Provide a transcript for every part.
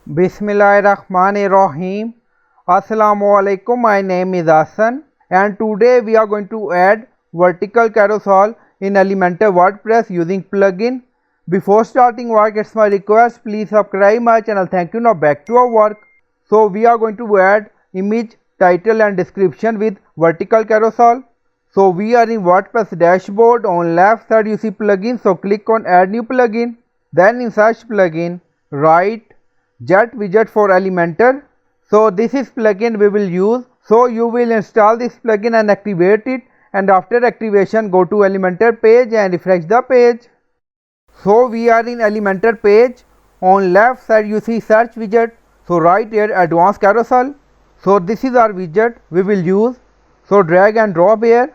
Bismillahirrahmanirrahim. Assalamualaikum. My name is Hassan and today we are going to add vertical carousel in Elementor WordPress using plugin. Before starting work, it's my request, please subscribe my channel. Thank you. Now back to our work. So we are going to add image, title and description with vertical carousel. So we are in WordPress dashboard. On left side you see plugin. So click on add new plugin. Then in search plugin, write Jet widget for Elementor. So this is plugin we will use. So you will install this plugin and activate it, and after activation go to Elementor page and refresh the page. So we are in Elementor page. On left side you see search widget. So right here advanced carousel. So this is our widget we will use. So drag and drop here.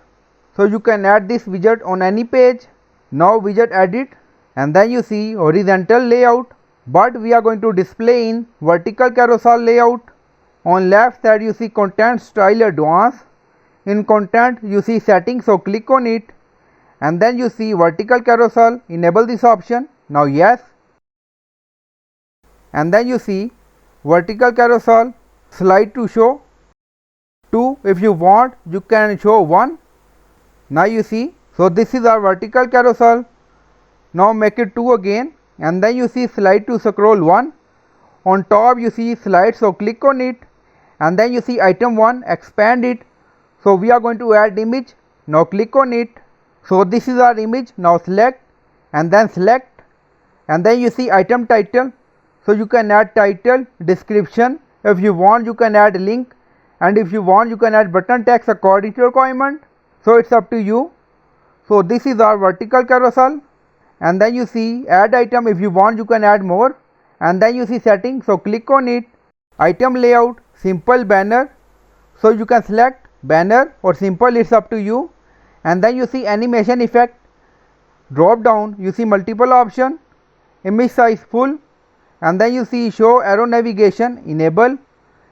So you can add this widget on any page. Now widget edit, and then you see horizontal layout, but we are going to display in vertical carousel layout. On left side you see content style advanced. In content you see settings, so click on it, and then you see vertical carousel, enable this option. Now yes, and then you see vertical carousel slide to show 2. If you want you can show 1. Now you see, so this is our vertical carousel. Now make it 2 again, and then you see slide to scroll 1. On top you see slide, so click on it, and then you see item 1, expand it. So we are going to add image. Now click on it. So this is our image. Now select and then select, and then you see item title. So you can add title, description. If you want you can add link, and if you want you can add button text according to your requirement. So it's up to you. So this is our vertical carousel, and then you see add item. If you want you can add more, and then you see settings, so click on it. Item layout, simple banner, so you can select banner or simple, it's up to you. And then you see animation effect, drop down you see multiple option, image size full, and then you see show arrow navigation, enable.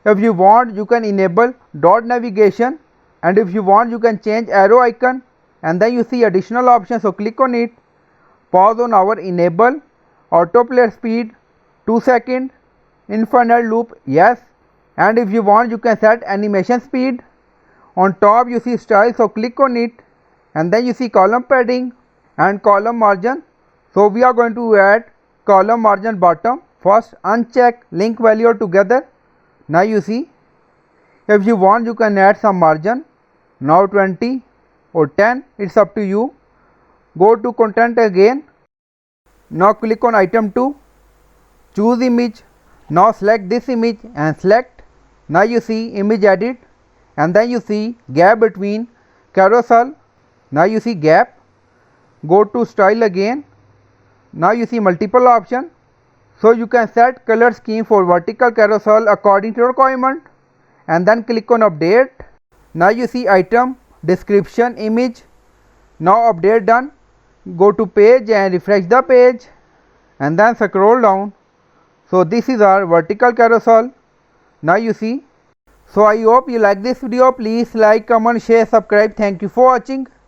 If you want you can enable dot navigation, and if you want you can change arrow icon, and then you see additional options, so click on it. Pause on hour, enable. Autoplay speed 2 seconds. Infinite loop, yes. And if you want you can set animation speed. On top you see style, so click on it, and then you see column padding and column margin. So we are going to add column margin bottom. First uncheck link value together. Now you see, if you want you can add some margin. Now 20 or 10, it's up to you. Go to content again. Now click on item 2, choose image. Now select this image and select. Now you see image edit, and then you see gap between carousel. Now you see gap. Go to style again. Now you see multiple option, so you can set color scheme for vertical carousel according to your requirement, and then click on update. Now you see item, description, image. Now update done. Go to page and refresh the page, and then scroll down. So this is our vertical carousel. Now you see. So I hope you like this video. Please like, comment, share, subscribe. Thank you for watching.